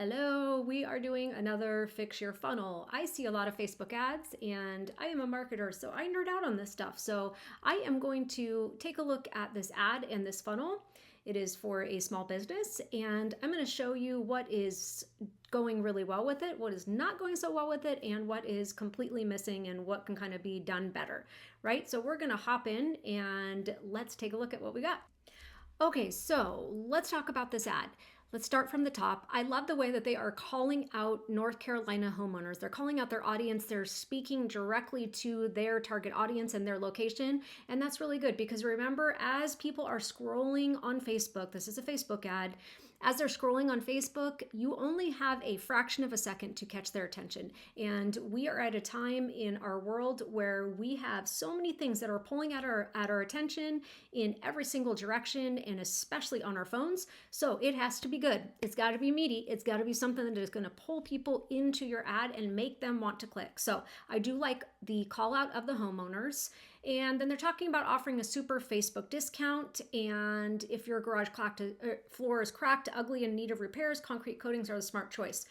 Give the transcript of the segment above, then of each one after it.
Hello, we are doing another Fix Your Funnel. I see a lot of Facebook ads and I am a marketer, so I nerd out on this stuff. So I am going to take a look at this ad and this funnel. It is for a small business and I'm going to show you what is going really well with it, what is not going so well with it, and what is completely missing and what can kind of be done better, right? So we're going to hop in and let's take a look at what we got. Okay, so let's talk about this ad. Let's start from the top. I love the way that they are calling out North Carolina homeowners. They're calling out their audience. They're speaking directly to their target audience and their location. And that's really good because remember, as people are scrolling on Facebook, this is a Facebook ad, as they're scrolling on Facebook, you only have a fraction of a second to catch their attention. And we are at a time in our world where we have so many things that are pulling at our attention in every single direction, and especially on our phones. So it has to be good. It's got to be meaty. It's got to be something that is going to pull people into your ad and make them want to click. So I do like the call out of the homeowners. And then they're talking about offering a super Facebook discount. And if your garage floor is cracked, ugly, and in need of repairs, concrete coatings are the smart choice.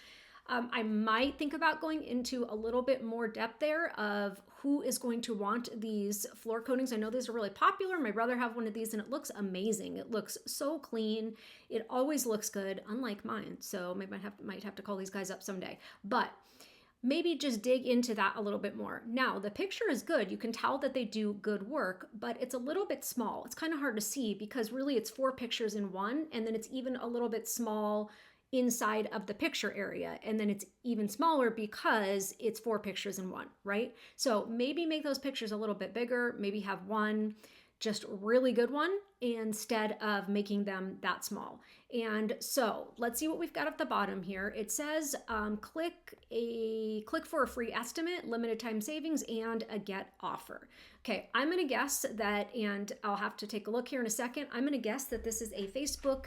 I might think about going into a little bit more depth there of who is going to want these floor coatings. I know these are really popular. My brother have one of these and it looks amazing. It looks so clean. It always looks good, unlike mine. So maybe I might have to call these guys up someday. But maybe just dig into that a little bit more. Now, the picture is good. You can tell that they do good work, but it's a little bit small. It's kind of hard to see because really it's 4 pictures in one, and then it's even a little bit small inside of the picture area. And then it's even smaller because it's 4 pictures in one, right? So maybe make those pictures a little bit bigger, maybe have one just really good one instead of making them that small. And so let's see what we've got at the bottom here. It says click for a free estimate, limited time savings, and a get offer. Okay, I'm gonna guess that, and I'll have to take a look here in a second. I'm gonna guess that this is a Facebook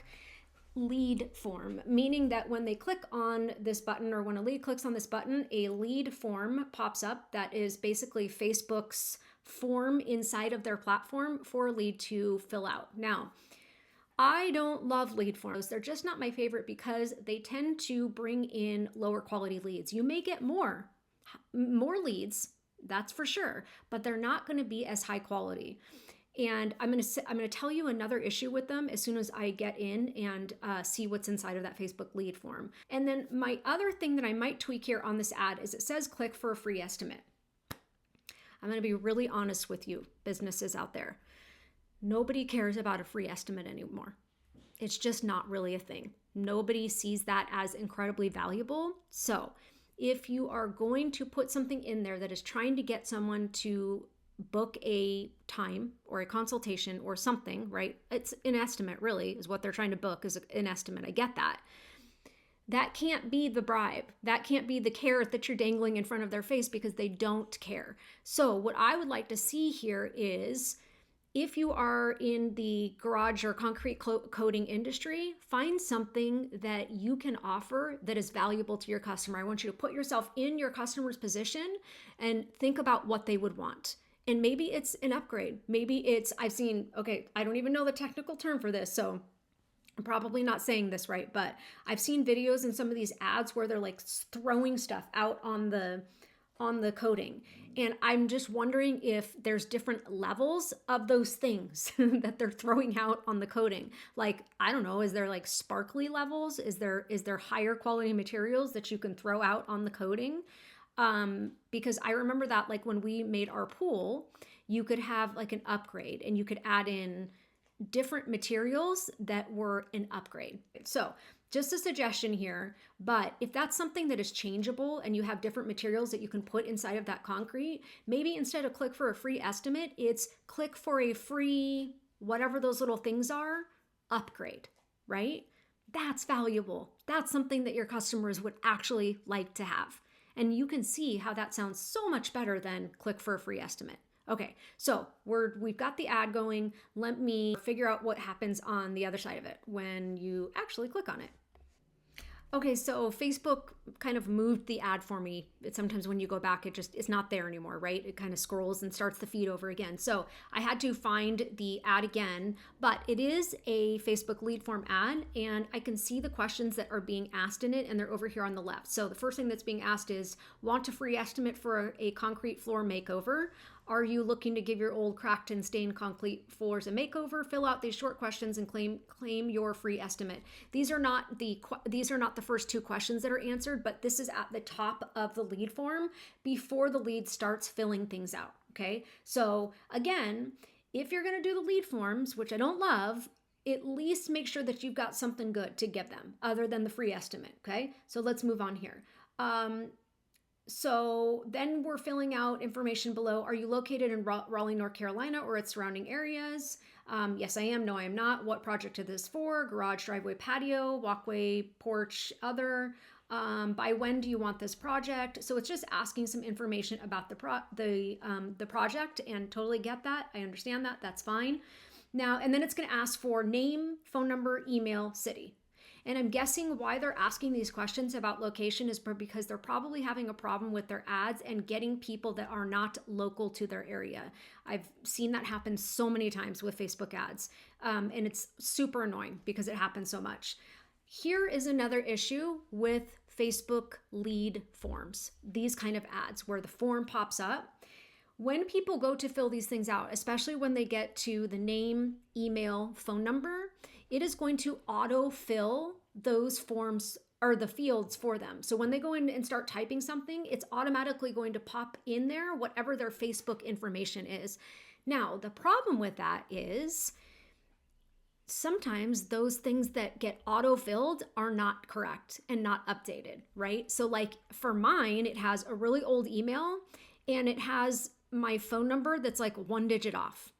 lead form, meaning that when they click on this button, or when a lead clicks on this button, a lead form pops up that is basically Facebook's form inside of their platform for a lead to fill out. Now, I don't love lead forms. They're just not my favorite because they tend to bring in lower quality leads. You may get more leads, that's for sure, but they're not going to be as high quality. And I'm going to tell you another issue with them as soon as I get in and see what's inside of that Facebook lead form. And then my other thing that I might tweak here on this ad is it says click for a free estimate. I'm going to be really honest with you, businesses out there. Nobody cares about a free estimate anymore. It's just not really a thing. Nobody sees that as incredibly valuable. So if you are going to put something in there that is trying to get someone to book a time or a consultation or something, right? It's an estimate, really, is what they're trying to book, is an estimate. I get that. That can't be the bribe. That can't be the carrot that you're dangling in front of their face because they don't care. So what I would like to see here is, if you are in the garage or concrete coating industry, find something that you can offer that is valuable to your customer. I want you to put yourself in your customer's position and think about what they would want. And maybe it's an upgrade. Maybe it's, I don't even know the technical term for this, so I'm probably not saying this right, but I've seen videos in some of these ads where they're like throwing stuff out on the coating. And I'm just wondering if there's different levels of those things that they're throwing out on the coating. Like, I don't know, is there like sparkly levels? Is there higher quality materials that you can throw out on the coating? Because I remember that, like, when we made our pool, you could have like an upgrade and you could add in different materials that were an upgrade. So just a suggestion here, but if that's something that is changeable and you have different materials that you can put inside of that concrete, maybe instead of click for a free estimate, it's click for a free, whatever those little things are, upgrade, right? That's valuable. That's something that your customers would actually like to have. And you can see how that sounds so much better than click for a free estimate. Okay, so we've got the ad going. Let me figure out what happens on the other side of it when you actually click on it. Okay, so Facebook kind of moved the ad for me. Sometimes when you go back, it's not there anymore, right? It kind of scrolls and starts the feed over again. So I had to find the ad again, but it is a Facebook lead form ad, and I can see the questions that are being asked in it, and they're over here on the left. So the first thing that's being asked is, want a free estimate for a concrete floor makeover? Are you looking to give your old cracked and stained concrete floors a makeover? Fill out these short questions and claim your free estimate. These are not the first two questions that are answered, but this is at the top of the lead form before the lead starts filling things out. Okay, so again, if you're going to do the lead forms, which I don't love, at least make sure that you've got something good to give them other than the free estimate. Okay, so let's move on here. So then we're filling out information below. Are you located in Raleigh, North Carolina or its surrounding areas? Yes, I am. No, I am not. What project is this for? Garage, driveway, patio, walkway, porch, other. By when do you want this project? So it's just asking some information about the project, and totally get that. I understand that. That's fine. Now, and then it's going to ask for name, phone number, email, city. And I'm guessing why they're asking these questions about location is because they're probably having a problem with their ads and getting people that are not local to their area. I've seen that happen so many times with Facebook ads, and it's super annoying because it happens so much. Here is another issue with Facebook lead forms, these kind of ads where the form pops up. When people go to fill these things out, especially when they get to the name, email, phone number, it is going to auto-fill those forms or the fields for them. So when they go in and start typing something, it's automatically going to pop in there whatever their Facebook information is. Now, the problem with that is sometimes those things that get auto-filled are not correct and not updated, right? So like for mine, it has a really old email and it has my phone number that's like one digit off.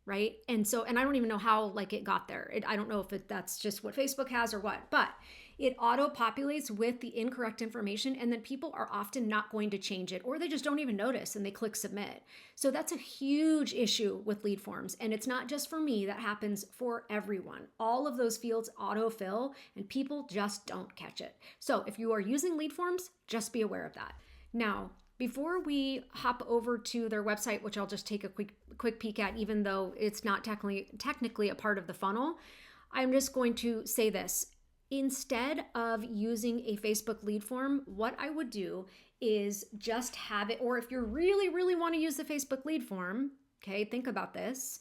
Right. And I don't even know how like it got there. I don't know if that's just what Facebook has or what, but it auto populates with the incorrect information. And then people are often not going to change it, or they just don't even notice and they click submit. So that's a huge issue with lead forms. And it's not just for me, that happens for everyone. All of those fields autofill and people just don't catch it. So if you are using lead forms, just be aware of that. Now, before we hop over to their website, which I'll just take a quick peek at, even though it's not technically a part of the funnel, I'm just going to say this. Instead of using a Facebook lead form, what I would do is just have it, or if you really, really want to use the Facebook lead form, okay, think about this.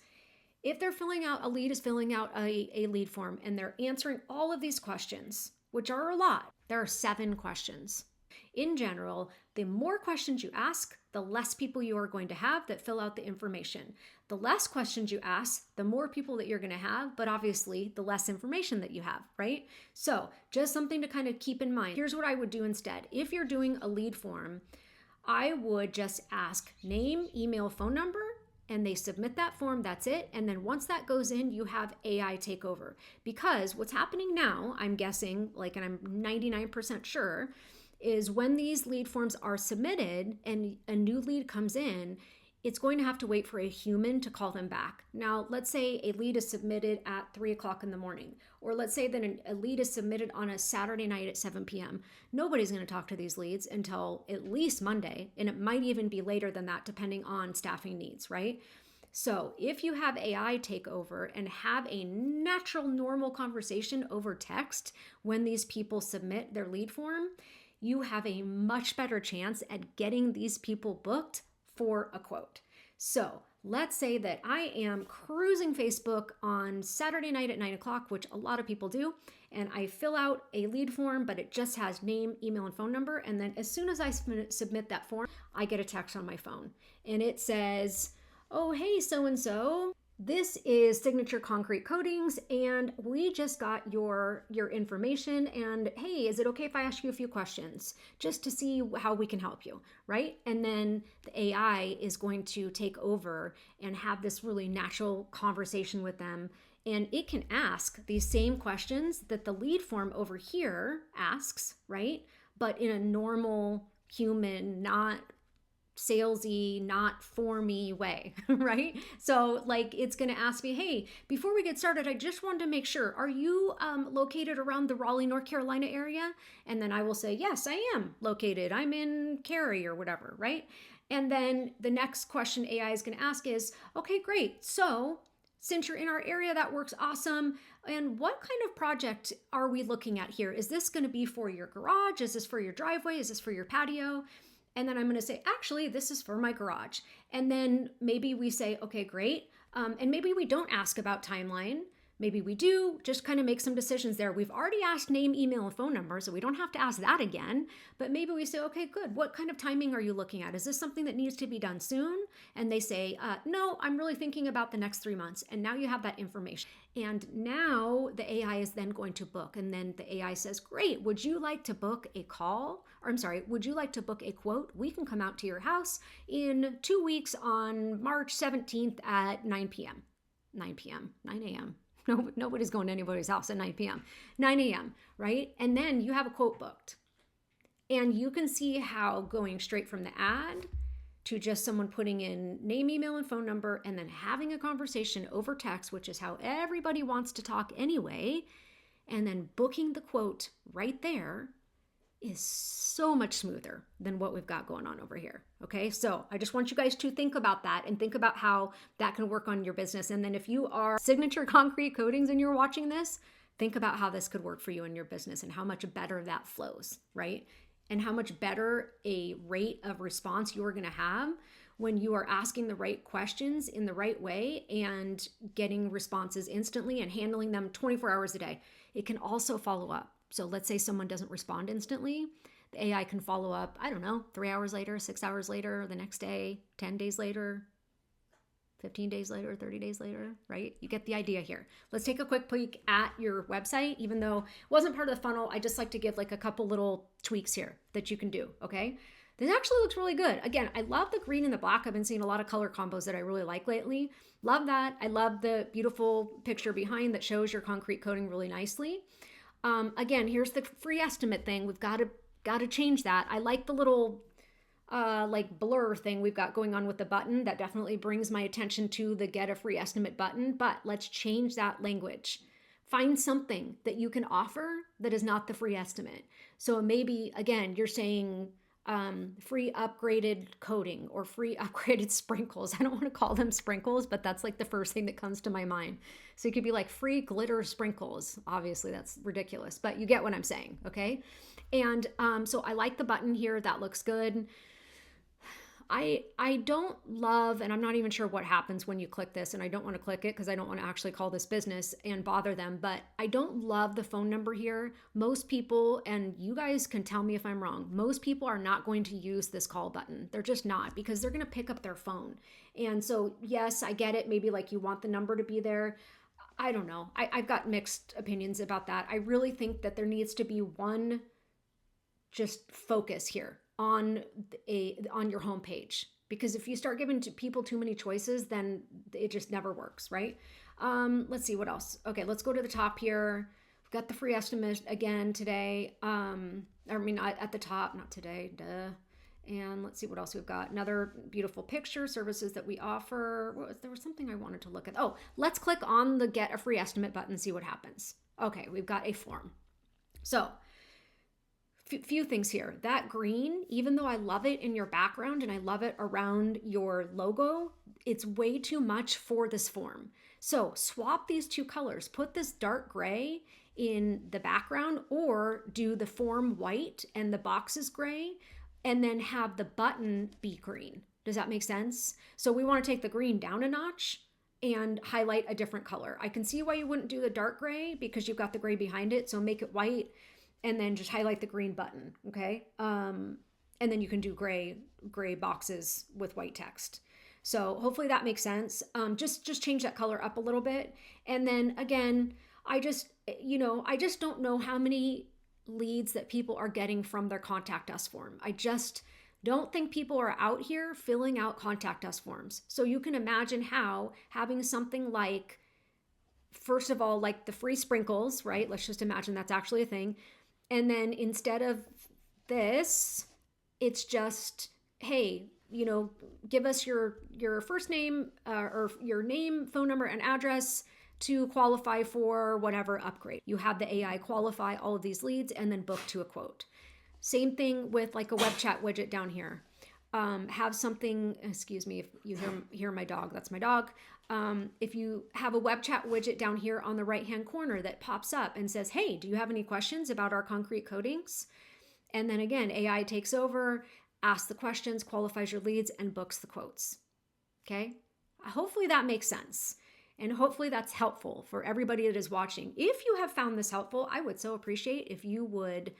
If they're a lead is filling out a lead form and they're answering all of these questions, which are a lot, there are 7 questions. In general, the more questions you ask, the less people you are going to have that fill out the information. The less questions you ask, the more people that you're going to have, but obviously the less information that you have, right? So just something to kind of keep in mind. Here's what I would do instead. If you're doing a lead form, I would just ask name, email, phone number, and they submit that form, that's it. And then once that goes in, you have AI take over. Because what's happening now, I'm guessing, and I'm 99% sure, is when these lead forms are submitted and a new lead comes in, it's going to have to wait for a human to call them back. Now, let's say a lead is submitted at 3 o'clock in the morning, or let's say that a lead is submitted on a Saturday night at 7 p.m. Nobody's going to talk to these leads until at least Monday, and it might even be later than that depending on staffing needs, right? So if you have AI take over and have a natural, normal conversation over text when these people submit their lead form, you have a much better chance at getting these people booked for a quote. So let's say that I am cruising Facebook on Saturday night at 9 o'clock, which a lot of people do, and I fill out a lead form, but it just has name, email, and phone number. And then as soon as I submit that form, I get a text on my phone. And it says, oh, hey, so-and-so, this is Signature Concrete Coatings, and we just got your information, and hey, is it okay if I ask you a few questions just to see how we can help you, right? And then the AI is going to take over and have this really natural conversation with them, and it can ask these same questions that the lead form over here asks, right? But in a normal human, not salesy, not for me way, right? So like it's going to ask me, hey, before we get started, I just wanted to make sure, are you located around the Raleigh, North Carolina area? And then I will say, yes, I am located. I'm in Cary or whatever, right? And then the next question AI is going to ask is, okay, great. So since you're in our area, that works awesome. And what kind of project are we looking at here? Is this going to be for your garage? Is this for your driveway? Is this for your patio? And then I'm going to say, actually, this is for my garage. And then maybe we say, okay, great. And maybe we don't ask about timeline. Maybe we do, just kind of make some decisions there. We've already asked name, email, and phone number, so we don't have to ask that again. But maybe we say, okay, good. What kind of timing are you looking at? Is this something that needs to be done soon? And they say, no, I'm really thinking about the next 3 months. And now you have that information. And now the AI is then going to book. And then the AI says, great, would you like to book a call? Or I'm sorry, would you like to book a quote? We can come out to your house in 2 weeks on March 17th at 9 p.m. 9 p.m., 9 a.m. No, nobody's going to anybody's house at 9 p.m., 9 a.m., right? And then you have a quote booked. And you can see how going straight from the ad to just someone putting in name, email, and phone number, and then having a conversation over text, which is how everybody wants to talk anyway, and then booking the quote right there is so much smoother than what we've got going on over here. Okay, so I just want you guys to think about that and think about how that can work on your business. And then if you are Signature Concrete Coatings and you're watching this, think about how this could work for you in your business and how much better that flows, right? And how much better a rate of response you're going to have when you are asking the right questions in the right way and getting responses instantly and handling them 24 hours a day. It can also follow up. So let's say someone doesn't respond instantly. The AI can follow up, I don't know, 3 hours later, 6 hours later, the next day, 10 days later, 15 days later, 30 days later, right? You get the idea here. Let's take a quick peek at your website. Even though it wasn't part of the funnel, I just like to give like a couple little tweaks here that you can do, okay? This actually looks really good. Again, I love the green and the black. I've been seeing a lot of color combos that I really like lately. Love that. I love the beautiful picture behind that shows your concrete coating really nicely. Again, here's the free estimate thing. We've got to change that. I like the little like blur thing we've got going on with the button. That definitely brings my attention to the get a free estimate button, but let's change that language. Find something that you can offer that is not the free estimate. So maybe, again, you're saying free upgraded coating or free upgraded sprinkles. I don't want to call them sprinkles, but that's like the first thing that comes to my mind. So it could be like free glitter sprinkles. Obviously that's ridiculous, but you get what I'm saying. Okay. And so I like the button here. That looks good. I don't love, and I'm not even sure what happens when you click this, and I don't want to click it because I don't want to actually call this business and bother them, but I don't love the phone number here. Most people, and you guys can tell me if I'm wrong, most people are not going to use this call button. They're just not, because they're going to pick up their phone. And so, yes, I get it. Maybe like you want the number to be there. I don't know. I've got mixed opinions about that. I really think that there needs to be one just focus here on your homepage, because if you start giving people too many choices, then it just never works, right? Let's see what else. Okay, let's go to the top here. We've got the free estimate again today. At the top, not today, duh. And let's see what else we've got. Another beautiful picture, services that we offer. There was something I wanted to look at. Oh, let's click on the get a free estimate button and see what happens. Okay, we've got a form. So few things here. That green, even though I love it in your background and I love it around your logo, it's way too much for this form. So swap these two colors. Put this dark gray in the background, or do the form white and the boxes gray, and then have the button be green. Does that make sense? So we want to take the green down a notch and highlight a different color. I can see why you wouldn't do the dark gray because you've got the gray behind it. So make it white and then just highlight the green button, okay? And then you can do gray boxes with white text. So hopefully that makes sense. Just change that color up a little bit. And then again, I just don't know how many leads that people are getting from their contact us form. I just don't think people are out here filling out contact us forms. So you can imagine how having something like, first of all, like the free sprinkles, right? Let's just imagine that's actually a thing. And then instead of this, it's just, hey, give us your first name or your name, phone number, and address to qualify for whatever upgrade. You have the AI qualify all of these leads and then book to a quote. Same thing with like a web chat widget down here. Have something, excuse me if you hear my dog, that's my dog. If you have a web chat widget down here on the right hand corner that pops up and says, hey, do you have any questions about our concrete coatings? And then again, AI takes over, asks the questions, qualifies your leads, and books the quotes. Okay? Hopefully that makes sense. And hopefully that's helpful for everybody that is watching. If you have found this helpful, I would so appreciate if you would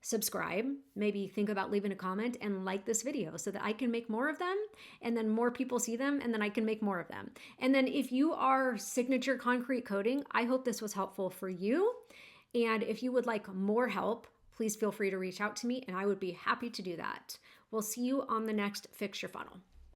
subscribe, maybe think about leaving a comment and like this video so that I can make more of them, and then more people see them, and then I can make more of them. And then if you are Signature Concrete Coating, I hope this was helpful for you. And if you would like more help, please feel free to reach out to me and I would be happy to do that. We'll see you on the next Fix Your Funnel.